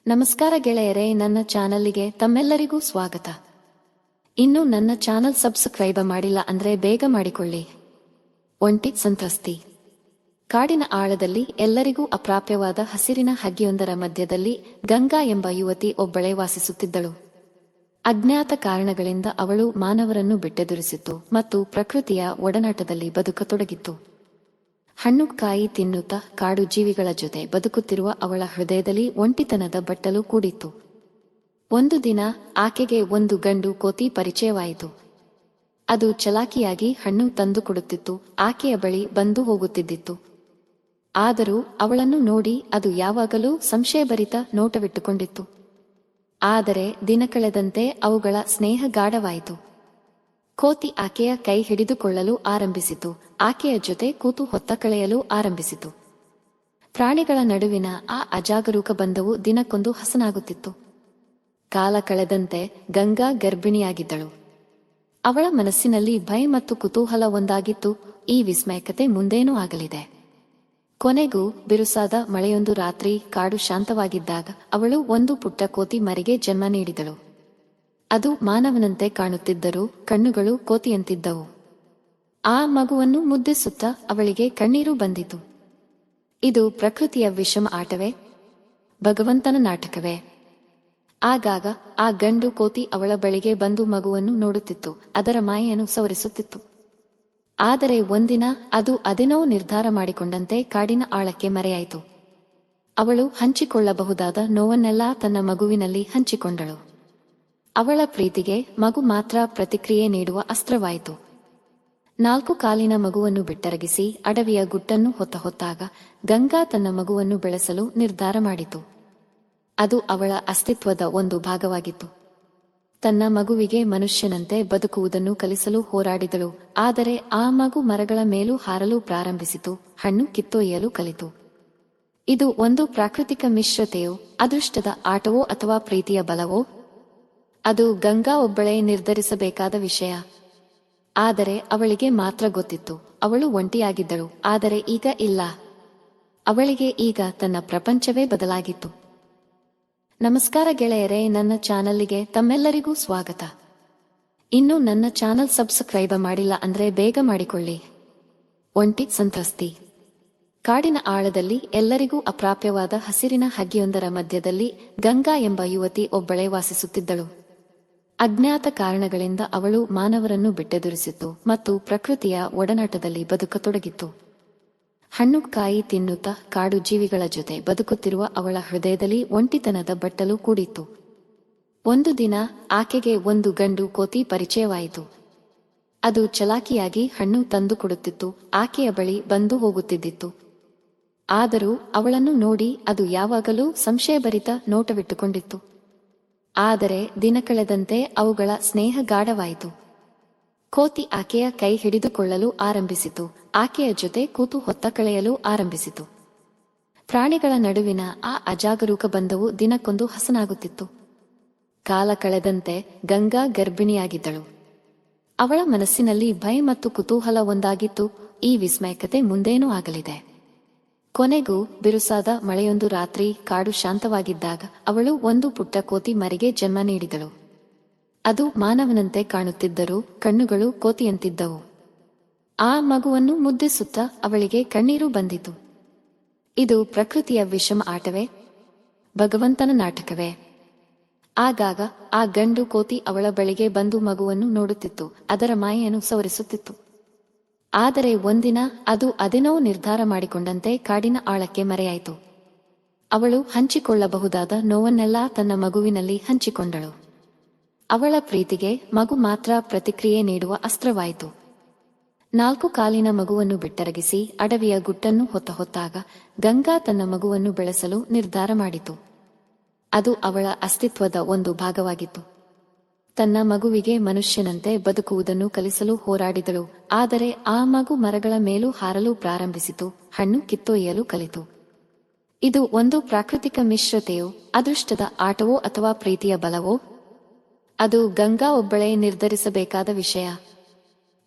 ನಮಸ್ಕಾರ ಗೆಳೆಯರೇ, ನನ್ನ ಚಾನಲ್ಗೆ ತಮ್ಮೆಲ್ಲರಿಗೂ ಸ್ವಾಗತ. ಇನ್ನು ನನ್ನ ಚಾನಲ್ ಸಬ್ಸ್ಕ್ರೈಬ್ ಮಾಡಿಲ್ಲ ಅಂದ್ರೆ ಬೇಗ ಮಾಡಿಕೊಳ್ಳಿ. ಒಂಟಿ ಸಂತ್ರಸ್ತಿ. ಕಾಡಿನ ಆಳದಲ್ಲಿ ಎಲ್ಲರಿಗೂ ಅಪ್ರಾಪ್ಯವಾದ ಹಸಿರಿನ ಹಗ್ಗಿಯೊಂದರ ಮಧ್ಯದಲ್ಲಿ ಗಂಗಾ ಎಂಬ ಯುವತಿ ಒಬ್ಬಳೇ ವಾಸಿಸುತ್ತಿದ್ದಳು. ಅಜ್ಞಾತ ಕಾರಣಗಳಿಂದ ಅವಳು ಮಾನವರನ್ನು ಬಿಟ್ಟೆದುರಿಸಿತ್ತು ಮತ್ತು ಪ್ರಕೃತಿಯ ಒಡನಾಟದಲ್ಲಿ ಬದುಕತೊಡಗಿತ್ತು. ಹಣ್ಣು ಕಾಯಿ ತಿನ್ನುತ್ತಾ ಕಾಡು ಜೀವಿಗಳ ಜೊತೆ ಬದುಕುತ್ತಿರುವ ಅವಳ ಹೃದಯದಲ್ಲಿ ಒಂಟಿತನದ ಬಟ್ಟಲು ಕೂಡಿತ್ತು. ಒಂದು ದಿನ ಆಕೆಗೆ ಒಂದು ಗಂಡು ಕೋತಿ ಪರಿಚಯವಾಯಿತು. ಅದು ಚಲಾಕಿಯಾಗಿ ಹಣ್ಣು ತಂದು ಕೊಡುತ್ತಿತ್ತು, ಆಕೆಯ ಬಳಿ ಬಂದು ಹೋಗುತ್ತಿದ್ದಿತ್ತು. ಆದರೂ ಅವಳನ್ನು ನೋಡಿ ಅದು ಯಾವಾಗಲೂ ಸಂಶಯಭರಿತ ನೋಟವಿಟ್ಟುಕೊಂಡಿತ್ತು. ಆದರೆ ದಿನ ಕಳೆದಂತೆ ಅವುಗಳ ಸ್ನೇಹ ಗಾಢವಾಯಿತು. ಕೋತಿ ಆಕೆಯ ಕೈ ಹಿಡಿದುಕೊಳ್ಳಲು ಆರಂಭಿಸಿತು, ಆಕೆಯ ಜೊತೆ ಕೂತು ಹೊತ್ತ ಕಳೆಯಲು ಆರಂಭಿಸಿತು. ಪ್ರಾಣಿಗಳ ನಡುವಿನ ಆ ಅಜಾಗರೂಕ ಬಂಧವು ದಿನಕ್ಕೊಂದು ಹಸನಾಗುತ್ತಿತ್ತು. ಕಾಲ ಕಳೆದಂತೆ ಗಂಗಾ ಗರ್ಭಿಣಿಯಾಗಿದ್ದಳು. ಅವಳ ಮನಸ್ಸಿನಲ್ಲಿ ಭಯ ಮತ್ತು ಕುತೂಹಲ ಒಂದಾಗಿತ್ತು, ಈ ವಿಸ್ಮಯಕತೆ ಮುಂದೇನೂ ಆಗಲಿದೆ. ಕೊನೆಗೂ ಬಿರುಸಾದ ಮಳೆಯೊಂದು ರಾತ್ರಿ ಕಾಡು ಶಾಂತವಾಗಿದ್ದಾಗ ಅವಳು ಒಂದು ಪುಟ್ಟ ಕೋತಿ ಮರಿಗೆ ಜನ್ಮ ನೀಡಿದಳು. ಅದು ಮಾನವನಂತೆ ಕಾಣುತ್ತಿದ್ದರೂ ಕಣ್ಣುಗಳು ಕೋತಿಯಂತಿದ್ದವು. ಆ ಮಗುವನ್ನು ಮುದ್ದಿಸುತ್ತಾ ಅವಳಿಗೆ ಕಣ್ಣೀರು ಬಂದಿತು. ಇದು ಪ್ರಕೃತಿಯ ವಿಷಮ ಆಟವೇ, ಭಗವಂತನ ನಾಟಕವೇ? ಆಗಾಗ ಆ ಗಂಡು ಕೋತಿ ಅವಳ ಬಳಿಗೆ ಬಂದು ಮಗುವನ್ನು ನೋಡುತ್ತಿತ್ತು, ಅದರ ಮಾಯೆಯನ್ನು ಸವರಿಸುತ್ತಿತ್ತು. ಆದರೆ ಒಂದಿನ ಅದು ಅದೇನೋ ನಿರ್ಧಾರ ಮಾಡಿಕೊಂಡಂತೆ ಕಾಡಿನ ಆಳಕ್ಕೆ ಮರೆಯಾಯಿತು. ಅವಳು ಹಂಚಿಕೊಳ್ಳಬಹುದಾದ ನೋವನ್ನೆಲ್ಲ ತನ್ನ ಮಗುವಿನಲ್ಲಿ ಹಂಚಿಕೊಂಡಳು. ಅವಳ ಪ್ರೀತಿಗೆ ಮಗು ಮಾತ್ರ ಪ್ರತಿಕ್ರಿಯೆ ನೀಡುವ ಅಸ್ತ್ರವಾಯಿತು. 4 ಕಾಲಿನ ಮಗುವನ್ನು ಬಿಟ್ಟರಗಿಸಿ ಅಡವಿಯ ಗುಟ್ಟನ್ನು ಹೊತ್ತಾಗ ಗಂಗಾ ತನ್ನ ಮಗುವನ್ನು ಬೆಳೆಸಲು ನಿರ್ಧಾರ ಮಾಡಿತು. ಅದು ಅವಳ ಅಸ್ತಿತ್ವದ ಒಂದು ಭಾಗವಾಗಿತ್ತು. ತನ್ನ ಮಗುವಿಗೆ ಮನುಷ್ಯನಂತೆ ಬದುಕುವುದನ್ನು ಕಲಿಸಲು ಹೋರಾಡಿದಳು. ಆದರೆ ಆ ಮಗು ಮರಗಳ ಮೇಲೂ ಹಾರಲು ಪ್ರಾರಂಭಿಸಿತು, ಹಣ್ಣು ಕಿತ್ತೊಯ್ಯಲು ಕಲಿತು. ಇದು ಒಂದು ಪ್ರಾಕೃತಿಕ ಮಿಶ್ರತೆಯೋ, ಅದೃಷ್ಟದ ಆಟವೋ ಅಥವಾ ಪ್ರೀತಿಯ ಬಲವೋ? ಅದು ಗಂಗಾ ಒಬ್ಬಳೇ ನಿರ್ಧರಿಸಬೇಕಾದ ವಿಷಯ. ಆದರೆ ಅವಳಿಗೆ ಮಾತ್ರ ಗೊತ್ತಿತ್ತು, ಅವಳು ಒಂಟಿಯಾಗಿದ್ದಳು. ಆದರೆ ಈಗ ಇಲ್ಲ. ಅವಳಿಗೆ ಈಗ ತನ್ನ ಪ್ರಪಂಚವೇ ಬದಲಾಗಿತ್ತು. ನಮಸ್ಕಾರ ಗೆಳೆಯರೇ, ನನ್ನ ಚಾನಲ್ಗೆ ತಮ್ಮೆಲ್ಲರಿಗೂ ಸ್ವಾಗತ. ಇನ್ನು ನನ್ನ ಚಾನಲ್ ಸಬ್ಸ್ಕ್ರೈಬ್ ಮಾಡಿಲ್ಲ ಅಂದ್ರೆ ಬೇಗ ಮಾಡಿಕೊಳ್ಳಿ. ಒಂಟಿ ಸಂತ್ರಸ್ತಿ. ಕಾಡಿನ ಆಳದಲ್ಲಿ ಎಲ್ಲರಿಗೂ ಅಪ್ರಾಪ್ಯವಾದ ಹಸಿರಿನ ಹಗ್ಗಿಯೊಂದರ ಮಧ್ಯದಲ್ಲಿ ಗಂಗಾ ಎಂಬ ಯುವತಿ ಒಬ್ಬಳೇ ವಾಸಿಸುತ್ತಿದ್ದಳು. ಅಜ್ಞಾತ ಕಾರಣಗಳಿಂದ ಅವಳು ಮಾನವರನ್ನು ಬಿಟ್ಟೆದುರಿಸಿತ್ತು ಮತ್ತು ಪ್ರಕೃತಿಯ ಒಡನಾಟದಲ್ಲಿ ಬದುಕತೊಡಗಿತ್ತು. ಹಣ್ಣು ಕಾಯಿ ತಿನ್ನುತ್ತಾ ಕಾಡು ಜೀವಿಗಳ ಜೊತೆ ಬದುಕುತ್ತಿರುವ ಅವಳ ಹೃದಯದಲ್ಲಿ ಒಂಟಿತನದ ಬಟ್ಟಲು ಕೂಡಿತ್ತು. ಒಂದು ದಿನ ಆಕೆಗೆ ಒಂದು ಗಂಡು ಕೋತಿ ಪರಿಚಯವಾಯಿತು. ಅದು ಚಲಾಕಿಯಾಗಿ ಹಣ್ಣು ತಂದು ಕೊಡುತ್ತಿತ್ತು, ಆಕೆಯ ಬಳಿ ಬಂದು ಹೋಗುತ್ತಿದ್ದಿತ್ತು. ಆದರೂ ಅವಳನ್ನು ನೋಡಿ ಅದು ಯಾವಾಗಲೂ ಸಂಶಯಭರಿತ ನೋಟವಿಟ್ಟುಕೊಂಡಿತ್ತು. ಆದರೆ ದಿನ ಕಳೆದಂತೆ ಅವುಗಳ ಸ್ನೇಹ ಗಾಢವಾಯಿತು. ಕೋತಿ ಆಕೆಯ ಕೈ ಹಿಡಿದುಕೊಳ್ಳಲು ಆರಂಭಿಸಿತು, ಆಕೆಯ ಜೊತೆ ಕೂತು ಹೊತ್ತ ಕಳೆಯಲು ಆರಂಭಿಸಿತು. ಪ್ರಾಣಿಗಳ ನಡುವಿನ ಆ ಅಜಾಗರೂಕ ಬಂಧವು ದಿನಕ್ಕೊಂದು ಹಸನಾಗುತ್ತಿತ್ತು. ಕಾಲ ಕಳೆದಂತೆ ಗಂಗಾ ಗರ್ಭಿಣಿಯಾಗಿದ್ದಳು. ಅವಳ ಮನಸ್ಸಿನಲ್ಲಿ ಭಯ ಮತ್ತು ಕುತೂಹಲ ಒಂದಾಗಿತ್ತು, ಈ ವಿಸ್ಮಯಕತೆ ಮುಂದೇನೂ ಆಗಲಿದೆ. ಕೊನೆಗೂ ಬಿರುಸಾದ ಮಳೆಯೊಂದು ರಾತ್ರಿ ಕಾಡು ಶಾಂತವಾಗಿದ್ದಾಗ ಅವಳು ಒಂದು ಪುಟ್ಟ ಕೋತಿ ಮರಿಗೆ ಜನ್ಮ ನೀಡಿದಳು. ಅದು ಮಾನವನಂತೆ ಕಾಣುತ್ತಿದ್ದರೂ ಕಣ್ಣುಗಳು ಕೋತಿಯಂತಿದ್ದವು. ಆ ಮಗುವನ್ನು ಮುದ್ದಿಸುತ್ತಾ ಅವಳಿಗೆ ಕಣ್ಣೀರು ಬಂದಿತು. ಇದು ಪ್ರಕೃತಿಯ ವಿಷಮ ಆಟವೇ, ಭಗವಂತನ ನಾಟಕವೇ? ಆಗಾಗ ಆ ಗಂಡು ಕೋತಿ ಅವಳ ಬಳಿಗೆ ಬಂದು ಮಗುವನ್ನು ನೋಡುತ್ತಿತ್ತು, ಅದರ ಮಾಯೆಯನ್ನು ಸವರಿಸುತ್ತಿತ್ತು. ಆದರೆ ಒಂದಿನ ಅದು ಅದೇನೋ ನಿರ್ಧಾರ ಮಾಡಿಕೊಂಡಂತೆ ಕಾಡಿನ ಆಳಕ್ಕೆ ಮರೆಯಾಯಿತು. ಅವಳು ಹಂಚಿಕೊಳ್ಳಬಹುದಾದ ನೋವನ್ನೆಲ್ಲ ತನ್ನ ಮಗುವಿನಲ್ಲಿ ಹಂಚಿಕೊಂಡಳು. ಅವಳ ಪ್ರೀತಿಗೆ ಮಗು ಮಾತ್ರ ಪ್ರತಿಕ್ರಿಯೆ ನೀಡುವ ಅಸ್ತ್ರವಾಯಿತು. 4 ಕಾಲಿನ ಮಗುವನ್ನು ಬಿಟ್ಟರಗಿಸಿ ಅಡವಿಯ ಗುಟ್ಟನ್ನು ಹೊತ್ತಾಗ ಗಂಗಾ ತನ್ನ ಮಗುವನ್ನು ಬೆಳೆಸಲು ನಿರ್ಧಾರ ಮಾಡಿತು. ಅದು ಅವಳ ಅಸ್ತಿತ್ವದ ಒಂದು ಭಾಗವಾಗಿತ್ತು. ತನ್ನ ಮಗುವಿಗೆ ಮನುಷ್ಯನಂತೆ ಬದುಕುವುದನ್ನು ಕಲಿಸಲು ಹೋರಾಡಿದಳು. ಆದರೆ ಆ ಮಗು ಮರಗಳ ಮೇಲೂ ಹಾರಲು ಪ್ರಾರಂಭಿಸಿತು, ಹಣ್ಣು ಕಿತ್ತೊಯ್ಯಲು ಕಲಿತು. ಇದು ಒಂದು ಪ್ರಾಕೃತಿಕ ಮಿಶ್ರತೆಯೋ, ಅದೃಷ್ಟದ ಆಟವೋ ಅಥವಾ ಪ್ರೀತಿಯ ಬಲವೋ? ಅದು ಗಂಗಾ ಒಬ್ಬಳೇ ನಿರ್ಧರಿಸಬೇಕಾದ ವಿಷಯ.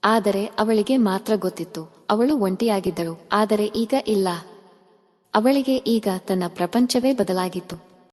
ಆದರೆ ಅವಳಿಗೆ ಮಾತ್ರ ಗೊತ್ತಿತ್ತು, ಅವಳು ಒಂಟಿಯಾಗಿದ್ದಳು. ಆದರೆ ಈಗ ಇಲ್ಲ. ಅವಳಿಗೆ ಈಗ ತನ್ನ ಪ್ರಪಂಚವೇ ಬದಲಾಗಿತ್ತು.